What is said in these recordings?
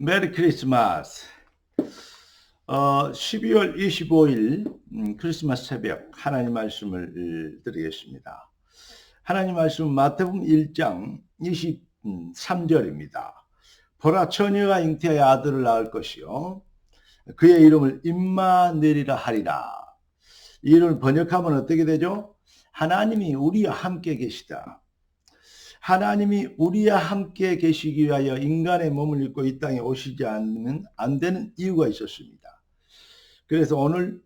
메리 크리스마스. 12월 25일 크리스마스 새벽 하나님 말씀을 드리겠습니다. 하나님 말씀 마태복음 1장 23절입니다. 보라, 처녀가 잉태하여 아들을 낳을 것이요 그의 이름을 임마누엘이라 하리라. 이 이름을 번역하면 어떻게 되죠? 하나님이 우리와 함께 계시다. 하나님이 우리와 함께 계시기 위하여 인간의 몸을 입고 이 땅에 오시지 않으면 안 되는 이유가 있었습니다. 그래서 오늘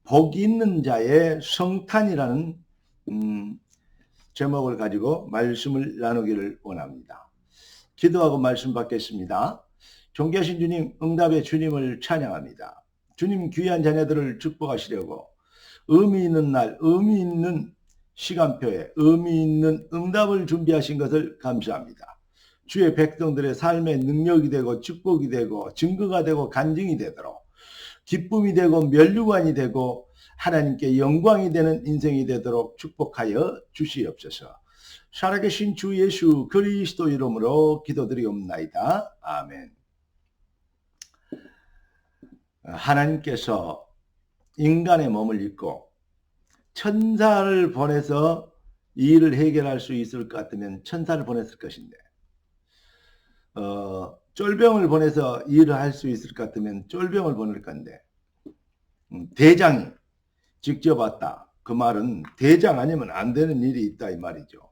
복 있는 자의 성탄이라는 제목을 가지고 말씀을 나누기를 원합니다. 기도하고 말씀 받겠습니다. 존귀하신 주님, 응답의 주님을 찬양합니다. 주님 귀한 자녀들을 축복하시려고 의미 있는 날, 의미 있는 시간표에 의미 있는 응답을 준비하신 것을 감사합니다. 주의 백성들의 삶의 능력이 되고 축복이 되고 증거가 되고 간증이 되도록 기쁨이 되고 면류관이 되고 하나님께 영광이 되는 인생이 되도록 축복하여 주시옵소서. 살아계신 주 예수 그리스도 이름으로 기도드리옵나이다. 아멘. 하나님께서 인간의 몸을 입고 천사를 보내서 이 일을 해결할 수 있을 것 같으면 천사를 보냈을 것인데 쫄병을 보내서 이 일을 할 수 있을 것 같으면 쫄병을 보낼 건데 대장이 직접 왔다. 그 말은 대장 아니면 안 되는 일이 있다 이 말이죠.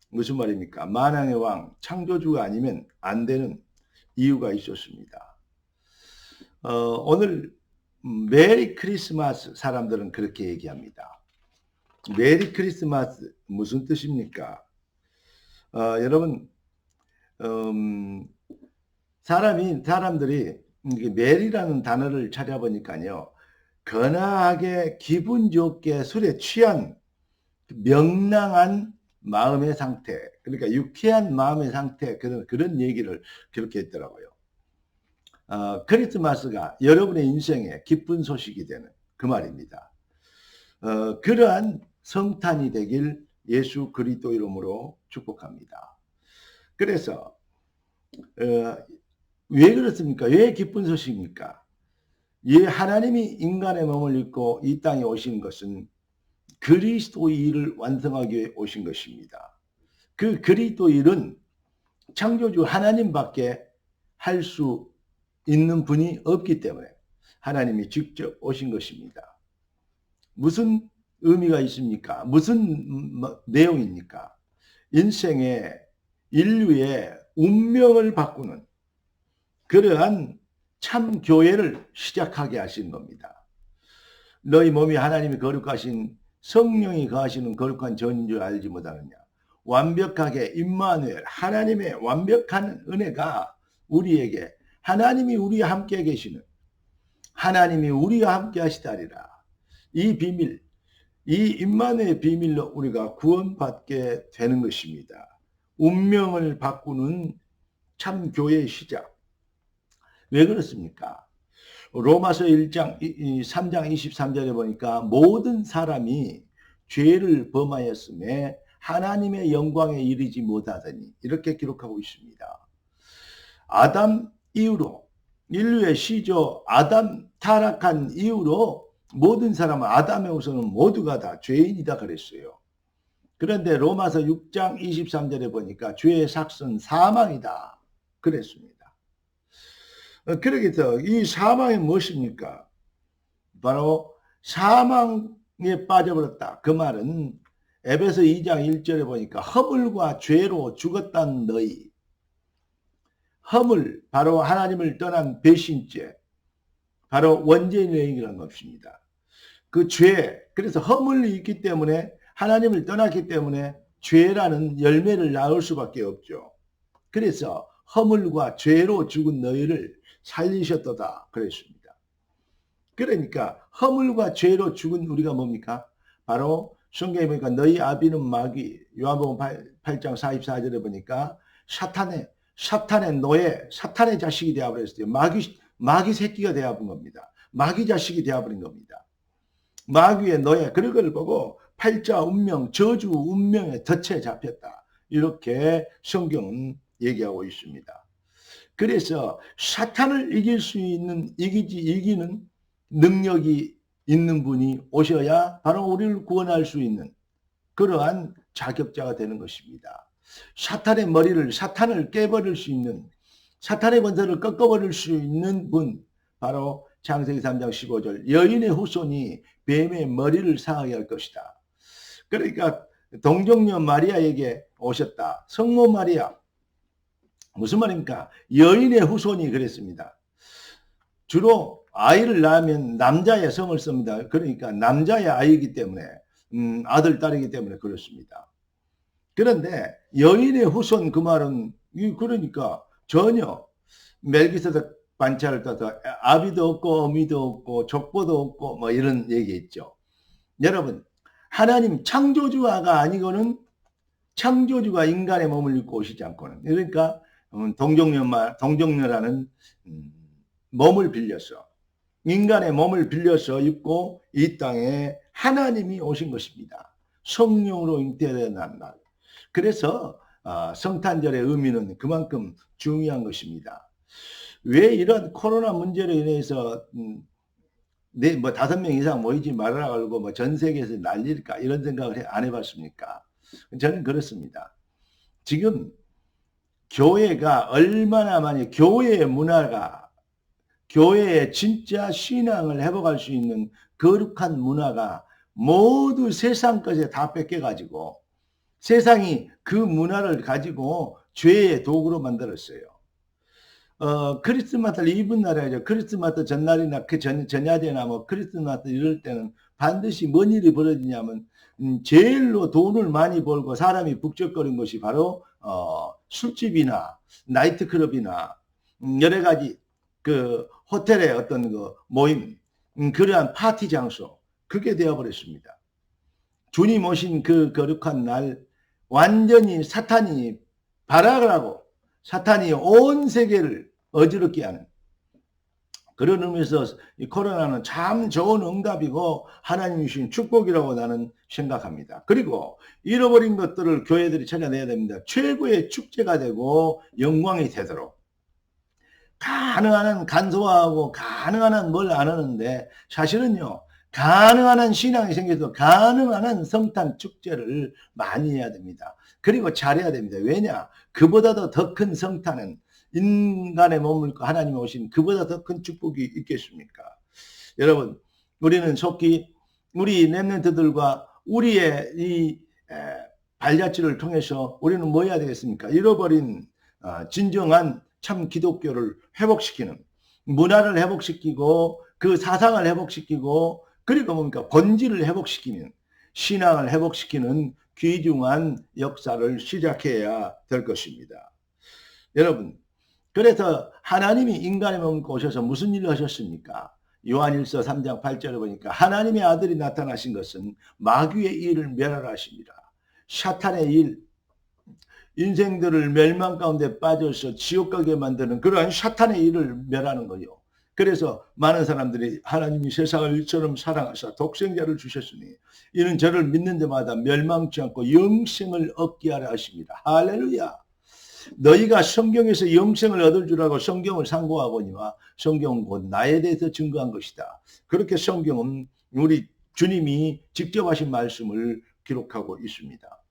무슨 말입니까? 만왕의 왕 창조주가 아니면 안 되는 이유가 있었습니다. 오늘 메리 크리스마스 사람들은 그렇게 얘기합니다. 메리 크리스마스 무슨 뜻입니까? 여러분 사람들이 메리라는 단어를 찾아보니까요, 건하게 기분 좋게 술에 취한 명랑한 마음의 상태, 그러니까 유쾌한 마음의 상태, 그런 얘기를 그렇게 했더라고요. 크리스마스가 여러분의 인생에 기쁜 소식이 되는 그 말입니다. 그러한 성탄이 되길 예수 그리스도 이름으로 축복합니다. 그래서 왜 그렇습니까? 왜 기쁜 소식입니까? 하나님이 인간의 몸을 입고 이 땅에 오신 것은 그리스도의 일을 완성하기 위해 오신 것입니다. 그 그리스도의 일은 창조주 하나님밖에 할 수 있는 분이 없기 때문에 하나님이 직접 오신 것입니다. 무슨 의미가 있습니까? 무슨 내용입니까? 인생의 인류의 운명을 바꾸는 그러한 참 교회를 시작하게 하신 겁니다. 너희 몸이 하나님이 거룩하신 성령이 거하시는 거룩한 전인 줄 알지 못하느냐. 완벽하게 임마누엘 하나님의 완벽한 은혜가 우리에게 하나님이 우리와 함께 계시는 하나님이 우리와 함께 하시다리라. 이 비밀, 이 임마누엘의 비밀로 우리가 구원받게 되는 것입니다. 운명을 바꾸는 참 교회의 시작. 왜 그렇습니까? 로마서 1장 3장 23절에 보니까 모든 사람이 죄를 범하였음에 하나님의 영광에 이르지 못하더니 이렇게 기록하고 있습니다. 아담 이후로 인류의 시조 아담 타락한 이후로 모든 사람은 아담에 우선은 모두가 다 죄인이다 그랬어요. 그런데 로마서 6장 23절에 보니까 죄의 삭은 사망이다 그랬습니다. 그러기 때문에 이 사망이 무엇입니까? 바로 사망에 빠져버렸다. 그 말은 에베소 2장 1절에 보니까 허물과 죄로 죽었다는 너희. 허물, 바로 하나님을 떠난 배신죄, 바로 원죄인의 얘기라는 것입니다. 그 죄, 그래서 허물이 있기 때문에 하나님을 떠났기 때문에 죄라는 열매를 낳을 수밖에 없죠. 그래서 허물과 죄로 죽은 너희를 살리셨도다 그랬습니다. 그러니까 허물과 죄로 죽은 우리가 뭡니까? 바로 성경에 보니까 너희 아비는 마귀, 요한복음 8장 44절에 보니까 사탄의 노예, 사탄의 자식이 되어버렸어요. 마귀 새끼가 되어버린 겁니다. 마귀 자식이 되어버린 겁니다. 마귀의 노예, 그런 걸 보고 팔자 운명, 저주 운명의 덫에 잡혔다. 이렇게 성경은 얘기하고 있습니다. 그래서 사탄을 이길 수 있는, 이기는 능력이 있는 분이 오셔야 바로 우리를 구원할 수 있는 그러한 자격자가 되는 것입니다. 사탄의 머리를, 사탄을 깨버릴 수 있는, 사탄의 권세를 꺾어버릴 수 있는 분, 바로 창세기 3장 15절 여인의 후손이 뱀의 머리를 상하게 할 것이다. 그러니까 동정녀 마리아에게 오셨다. 성모 마리아, 무슨 말입니까? 여인의 후손이 그랬습니다. 주로 아이를 낳으면 남자의 성을 씁니다. 그러니까 남자의 아이이기 때문에 아들, 딸이기 때문에 그렇습니다. 그런데 여인의 후손 그 말은 그러니까 전혀 멜기세덱 반차를 따서 아비도 없고 어미도 없고 족보도 없고 뭐 이런 얘기 있죠. 여러분, 하나님 창조주가 아니고는 창조주가 인간의 몸을 입고 오시지 않고는, 그러니까 동정녀라는 몸을 빌려서, 인간의 몸을 빌려서 입고 이 땅에 하나님이 오신 것입니다. 성령으로 잉태된 날. 그래서 성탄절의 의미는 그만큼 중요한 것입니다. 왜 이런 코로나 문제로 인해서 뭐 5명 이상 모이지 말아라 그러고 뭐 전 세계에서 난리일까 이런 생각을 안 해봤습니까? 저는 그렇습니다. 지금 교회가 얼마나 많이, 교회의 문화가, 교회의 진짜 신앙을 회복할 수 있는 거룩한 문화가 모두 세상 것에 다 뺏겨가지고 세상이 그 문화를 가지고 죄의 도구로 만들었어요. 크리스마스를 이분 날이죠. 크리스마스 전날이나 그 전야제나 뭐 크리스마스 이럴 때는 반드시 뭔 일이 벌어지냐면 제일로 돈을 많이 벌고 사람이 북적거린 것이 바로 술집이나 나이트클럽이나 여러 가지 그 호텔의 어떤 그 모임, 그러한 파티 장소, 그게 되어버렸습니다. 주님 오신 그 거룩한 날 완전히 사탄이 발악을 하고 사탄이 온 세계를 어지럽게 하는 그런 의미에서 이 코로나는 참 좋은 응답이고 하나님이 주신 축복이라고 나는 생각합니다. 그리고 잃어버린 것들을 교회들이 찾아내야 됩니다. 최고의 축제가 되고 영광이 되도록 가능한 한 간소화하고 가능한 한 뭘 안 하는데 사실은요, 가능한 한 신앙이 생겨서 가능한 한 성탄 축제를 많이 해야 됩니다. 그리고 잘해야 됩니다. 왜냐? 그보다도 더 큰 성탄은 인간의 몸을 입고 하나님이 오신 그보다 더 큰 축복이 있겠습니까? 여러분, 우리는 속히 우리 렘넌트들과 우리의 이 발자취를 통해서 우리는 뭐 해야 되겠습니까? 잃어버린 진정한 참 기독교를 회복시키는, 문화를 회복시키고 그 사상을 회복시키고 그리고 뭡니까? 본질을 회복시키는, 신앙을 회복시키는 귀중한 역사를 시작해야 될 것입니다. 여러분, 그래서 하나님이 인간의 몸을 오셔서 무슨 일을 하셨습니까? 요한일서 3장 8절에 보니까 하나님의 아들이 나타나신 것은 마귀의 일을 멸하라 하십니다. 사탄의 일, 인생들을 멸망 가운데 빠져서 지옥 가게 만드는 그러한 사탄의 일을 멸하는 거요. 그래서 많은 사람들이 하나님이 세상을 이처럼 사랑하사 독생자를 주셨으니 이는 저를 믿는 자마다 멸망치 않고 영생을 얻게 하려 하십니다. 할렐루야. 너희가 성경에서 영생을 얻을 줄 알고 성경을 상고하거니와 성경은 곧 나에 대해서 증거한 것이다. 그렇게 성경은 우리 주님이 직접 하신 말씀을 기록하고 있습니다.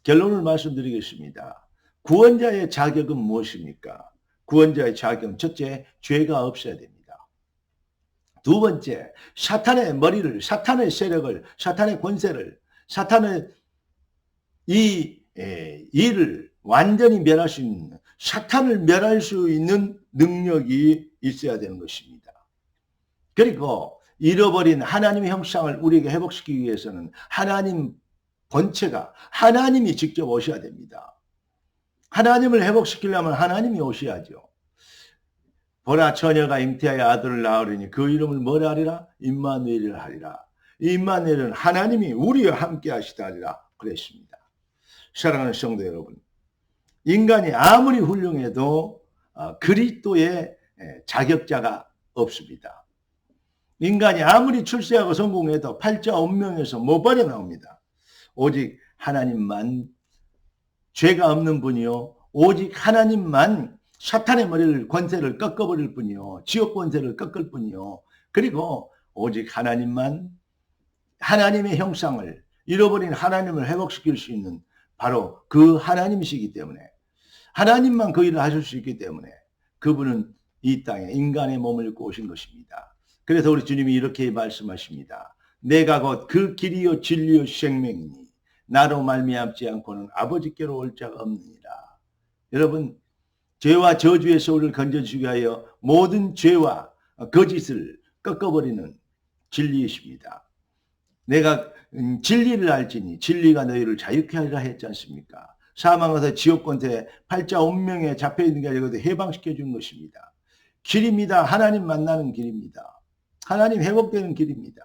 결론을 말씀드리겠습니다. 구원자의 자격은 무엇입니까? 구원자의 자격은 첫째, 죄가 없어야 됩니다. 두 번째, 사탄의 머리를, 사탄의 세력을, 사탄의 권세를, 사탄의 이 일을 완전히 멸할 수 있는, 사탄을 멸할 수 있는 능력이 있어야 되는 것입니다. 그리고 잃어버린 하나님의 형상을 우리에게 회복시키기 위해서는 하나님 본체가 하나님이 직접 오셔야 됩니다. 하나님을 회복시키려면 하나님이 오셔야죠. 보라, 처녀가 잉태하여 아들을 낳으리니 그 이름을 뭐라 하리라? 임마누엘이라 하리라. 이 임마누엘은 하나님이 우리와 함께 하시다 하리라 그랬습니다. 사랑하는 성도 여러분, 인간이 아무리 훌륭해도 그리스도의 자격자가 없습니다. 인간이 아무리 출세하고 성공해도 팔자 운명에서 못 빠져나옵니다. 오직 하나님만, 죄가 없는 분이요, 오직 하나님만 사탄의 머리를 권세를 꺾어버릴 뿐이요. 지옥 권세를 꺾을 뿐이요. 그리고 오직 하나님만 하나님의 형상을 잃어버린 하나님을 회복시킬 수 있는 바로 그 하나님이시기 때문에 하나님만 그 일을 하실 수 있기 때문에 그분은 이 땅에 인간의 몸을 입고 오신 것입니다. 그래서 우리 주님이 이렇게 말씀하십니다. 내가 곧 그 길이요 진리요 생명이니 나로 말미암지 않고는 아버지께로 올 자가 없느니라. 여러분, 죄와 저주에서 우리를 건져주기 위하여 모든 죄와 거짓을 꺾어버리는 진리이십니다. 내가 진리를 알지니 진리가 너희를 자유케 하리라 했지 않습니까? 사망에서 지옥 권세 팔자 운명에 잡혀있는 게 아니고 해방시켜 준 것입니다. 길입니다. 하나님 만나는 길입니다. 하나님 회복되는 길입니다.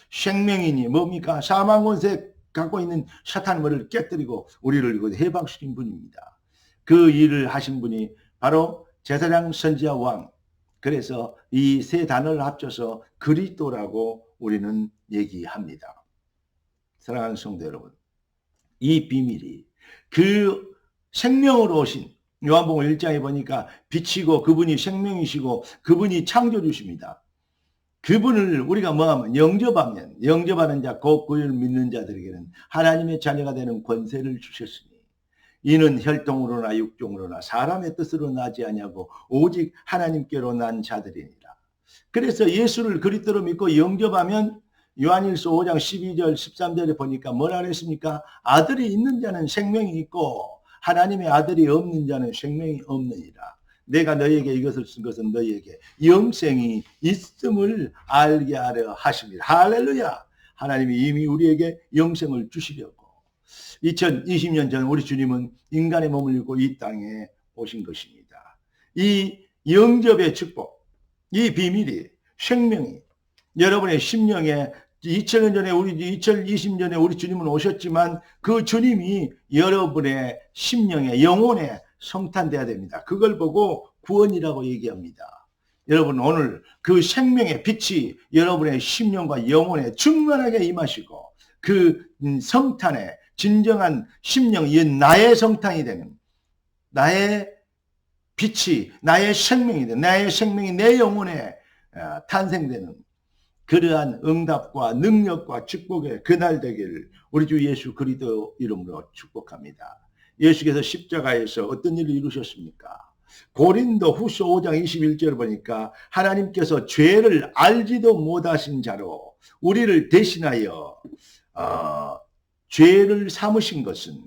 생명이니 뭡니까? 사망 권세 갖고 있는 사탄 머리를 깨뜨리고 우리를 해방시킨 분입니다. 그 일을 하신 분이 바로 제사장, 선지자, 왕. 그래서 이 세 단어를 합쳐서 그리스도라고 우리는 얘기합니다. 사랑하는 성도 여러분, 이 비밀이 그 생명으로 오신 요한복음 1장에 보니까 빛이고 그분이 생명이시고 그분이 창조주십니다. 그분을 우리가 뭐하면 영접하는 자, 곧 그를 믿는 자들에게는 하나님의 자녀가 되는 권세를 주셨으니 이는 혈통으로나 육종으로나 사람의 뜻으로 나지 아니하고 오직 하나님께로 난 자들이니라. 그래서 예수를 그리스도로 믿고 영접하면 요한일서 5장 12절 13절에 보니까 뭐라 그랬습니까? 아들이 있는 자는 생명이 있고 하나님의 아들이 없는 자는 생명이 없느니라. 내가 너희에게 이것을 쓴 것은 너희에게 영생이 있음을 알게 하려 하십니다. 할렐루야. 하나님이 이미 우리에게 영생을 주시려고 2020년 전 우리 주님은 인간의 몸을 입고 이 땅에 오신 것입니다. 이 영접의 축복, 이 비밀이 생명이 여러분의 심령에 2000년 전에 2020년에 우리 주님은 오셨지만 그 주님이 여러분의 심령에 영혼에 성탄돼야 됩니다. 그걸 보고 구원이라고 얘기합니다. 여러분 오늘 그 생명의 빛이 여러분의 심령과 영혼에 충만하게 임하시고 그 성탄에 진정한 심령, 나의 성탄이 되는 나의 빛이 나의 생명이 되는 나의 생명이 내 영혼에 탄생되는 그러한 응답과 능력과 축복의 그날 되기를 우리 주 예수 그리스도 이름으로 축복합니다. 예수께서 십자가에서 어떤 일을 이루셨습니까? 고린도 후서 5장 21절을 보니까 하나님께서 죄를 알지도 못하신 자로 우리를 대신하여 죄를 삼으신 것은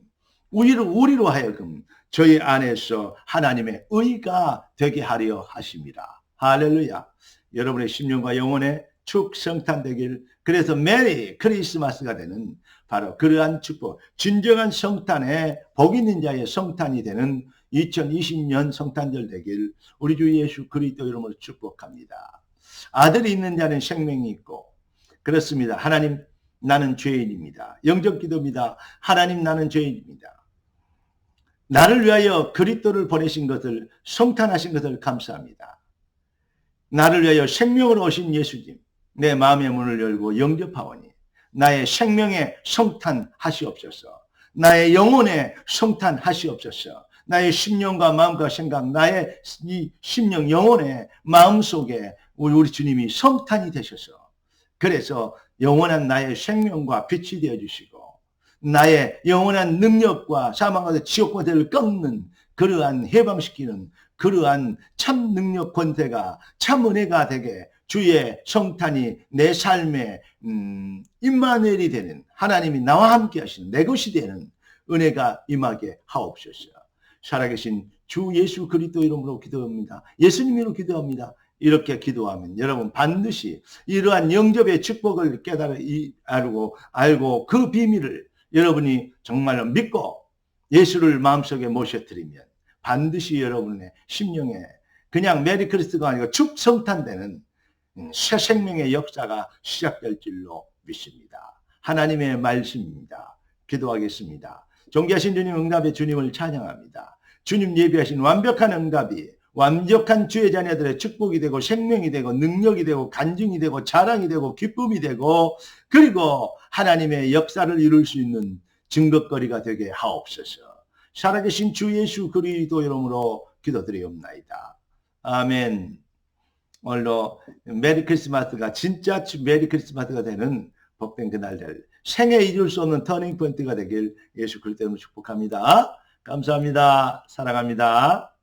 우리로 하여금 저희 안에서 하나님의 의가 되게 하려 하십니다. 할렐루야. 여러분의 심령과 영혼에 축성탄되길. 그래서 메리 크리스마스가 되는 바로 그러한 축복, 진정한 성탄에 복 있는 자의 성탄이 되는 2020년 성탄절 되길 우리 주 예수 그리스도 이름으로 축복합니다. 아들이 있는 자는 생명이 있고 그렇습니다. 하나님 나는 죄인입니다. 영접기도입니다. 하나님 나는 죄인입니다. 나를 위하여 그리스도를 보내신 것을 성탄하신 것을 감사합니다. 나를 위하여 생명으로 오신 예수님 내 마음의 문을 열고 영접하오니 나의 생명에 성탄하시옵소서. 나의 영혼에 성탄하시옵소서. 나의 심령과 마음과 생각 나의 이 심령 영혼의 마음속에 우리 주님이 성탄이 되셔서 그래서 영원한 나의 생명과 빛이 되어주시고 나의 영원한 능력과 사망과 지옥 권세를 꺾는 그러한 해방시키는 그러한 참 능력 권세가 참 은혜가 되게 주의 성탄이 내 삶에 임마누엘이 되는 하나님이 나와 함께 하시는 내 것이 되는 은혜가 임하게 하옵소서. 살아계신 주 예수 그리스도 이름으로 기도합니다. 예수님 이름으로 기도합니다. 이렇게 기도하면 여러분 반드시 이러한 영접의 축복을 깨달아 알고 그 비밀을 여러분이 정말로 믿고 예수를 마음속에 모셔드리면 반드시 여러분의 심령에 그냥 메리 크리스마스가 아니고 축성탄되는 새 생명의 역사가 시작될 줄로 믿습니다. 하나님의 말씀입니다. 기도하겠습니다. 존귀하신 주님 응답의 주님을 찬양합니다. 주님 예비하신 완벽한 응답이 완벽한 주의 자녀들의 축복이 되고 생명이 되고 능력이 되고 간증이 되고 자랑이 되고 기쁨이 되고 그리고 하나님의 역사를 이룰 수 있는 증거거리가 되게 하옵소서. 살아계신 주 예수 그리스도 이름으로 기도드리옵나이다. 아멘. 오늘로 메리 크리스마스가 진짜 메리 크리스마스가 되는 복된 그날 될 생애 잊을 수 없는 터닝 포인트가 되길 예수 그리스도 이름으로 축복합니다. 감사합니다. 사랑합니다.